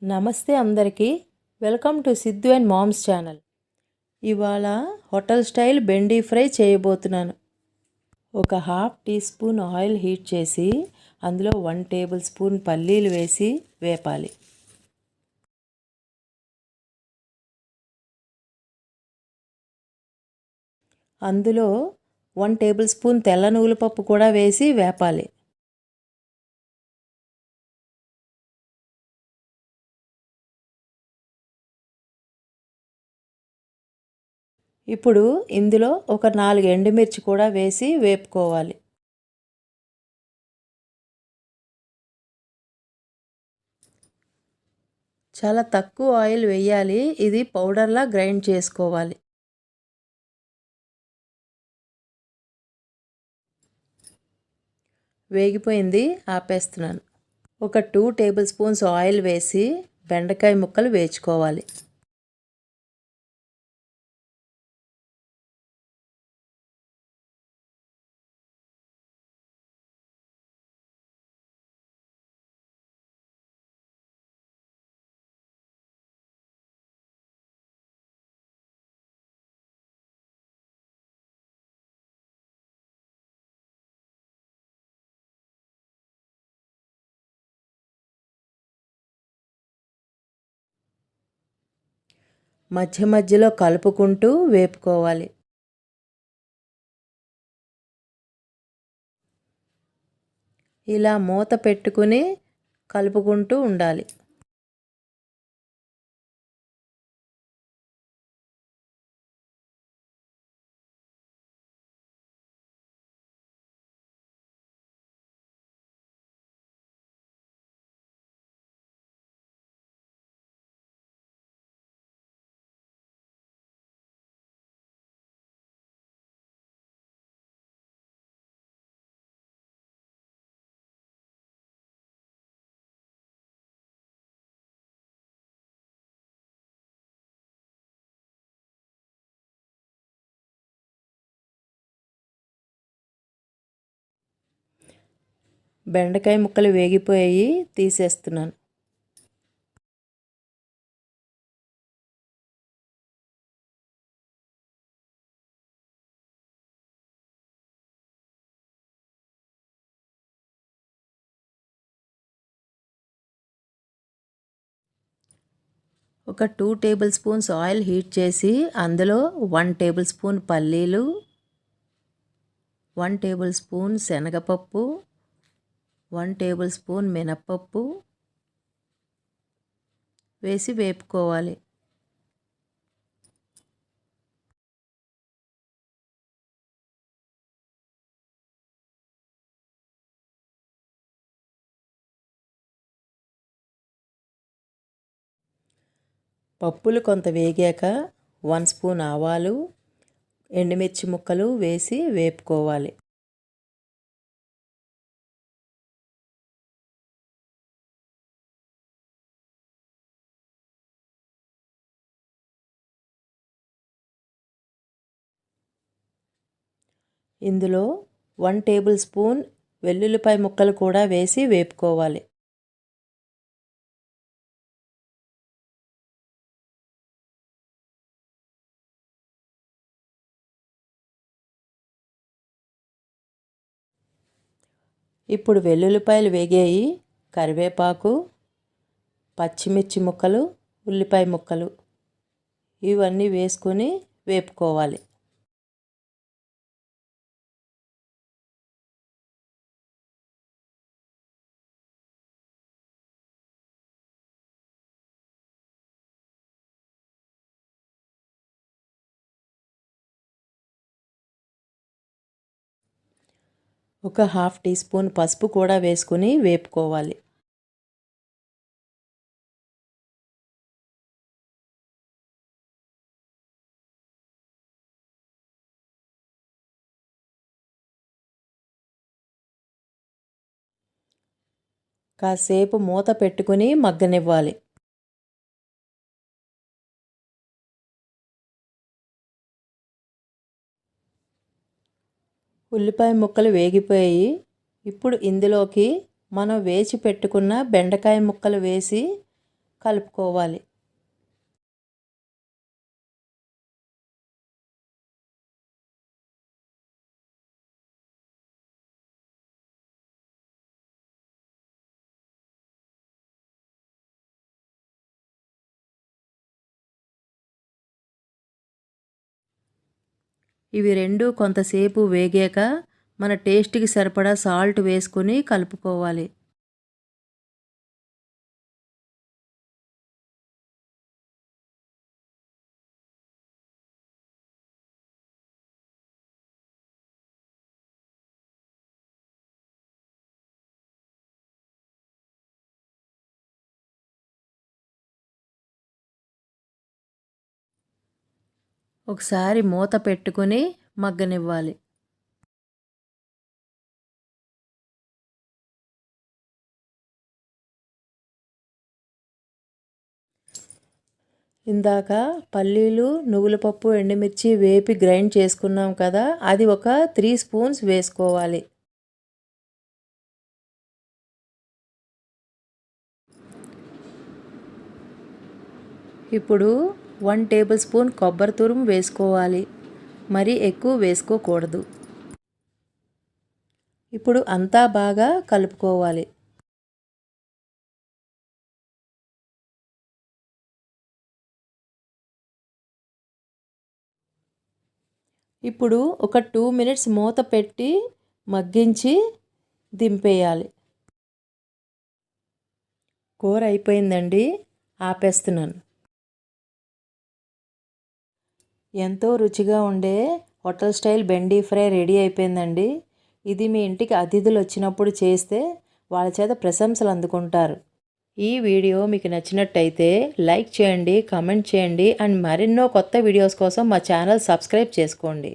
నమస్తే అందరికీ. Welcome to Siddhu and mom's channel. ఇవాళ హోటల్ స్టైల్ బెండి ఫ్రై చేయబోతున్నాను. ఒక half teaspoon oil heat చేసి అందులో 1 టేబుల్ స్పూన్ పల్లీలు వేసి వేపాలి. అందులో 1 టేబుల్ స్పూన్ తెల్ల నువ్వుల పప్పు కూడా వేసి వేపాలి. ఇప్పుడు ఇందులో ఒక 4 ఎండుమిర్చి కూడా వేసి వేపుకోవాలి. చాలా తక్కువ ఆయిల్ వేయాలి. ఇది పౌడర్లా గ్రైండ్ చేసుకోవాలి. వేగిపోయింది, ఆపేస్తున్నాను. ఒక 2 టేబుల్ స్పూన్స్ ఆయిల్ వేసి బెండకాయ ముక్కలు వేయించుకోవాలి. మధ్య మధ్యలో కలుపుకుంటూ వేపుకోవాలి. ఇలా మూత పెట్టుకుని కలుపుకుంటూ ఉండాలి. బెండకాయ ముక్కలు వేగిపోయి తీసేస్తున్నాను. ఒక 2 టేబుల్ స్పూన్స్ ఆయిల్ హీట్ చేసి అందులో 1 టేబుల్ స్పూన్ పల్లీలు, 1 టేబుల్ స్పూన్ శనగపప్పు, 1 టేబుల్ స్పూన్ మినప్పప్పు వేసి వేపుకోవాలి. పప్పులు కొంత వేగాక 1 స్పూన్ ఆవాలు, ఎండుమిర్చి ముక్కలు వేసి వేపుకోవాలి. ఇందులో 1 టేబుల్ స్పూన్ వెల్లుల్లిపాయ ముక్కలు కూడా వేసి వేపుకోవాలి. ఇప్పుడు వెల్లుల్లిపాయలు వేగాయి. కరివేపాకు, పచ్చిమిర్చి ముక్కలు, ఉల్లిపాయ ముక్కలు ఇవన్నీ వేసుకొని వేపుకోవాలి. ఒక హాఫ్ టీ స్పూన్ పసుపు కూడా వేసుకొని వేపుకోవాలి. కాసేపు మూత పెట్టుకుని మగ్గనివ్వాలి. ఉల్లిపాయ ముక్కలు వేగిపోయి ఇప్పుడు ఇందులోకి మనం వేచి పెట్టుకున్న బెండకాయ ముక్కలు వేసి కలుపుకోవాలి. ఇవి రెండు కొంతసేపు వేగాక మన టేస్ట్కి సరిపడా సాల్ట్ వేసుకొని కలుపుకోవాలి. ఒకసారి మూత పెట్టుకొని మగ్గనివ్వాలి. ఇందాక పల్లీలు, నువ్వుల పప్పు, ఎండుమిర్చి వేపి గ్రైండ్ చేసుకున్నాం కదా, అది ఒక 3 స్పూన్స్ వేసుకోవాలి. ఇప్పుడు 1 టేబుల్ స్పూన్ కొబ్బరి తురుము వేసుకోవాలి. మరీ ఎక్కువ వేసుకోకూడదు. ఇప్పుడు అంతా బాగా కలుపుకోవాలి. ఇప్పుడు ఒక 2 మినిట్స్ మూత పెట్టి మగ్గించి దింపేయాలి. కూర అయిపోయిందండి, ఆపేస్తున్నాను. ఎంతో రుచిగా ఉండే hotel style bhindi fry ready అయిపోయిందండి. ఇది మీ ఇంటికి అతిథులు వచ్చినప్పుడు చేస్తే వాళ్ళ చేత ప్రశంసలు అందుకుంటారు. ఈ వీడియో మీకు నచ్చినట్టయితే లైక్ చేయండి, కామెంట్ చేయండి అండ్ మరెన్నో కొత్త వీడియోస్ కోసం మా ఛానల్ సబ్స్క్రైబ్ చేసుకోండి.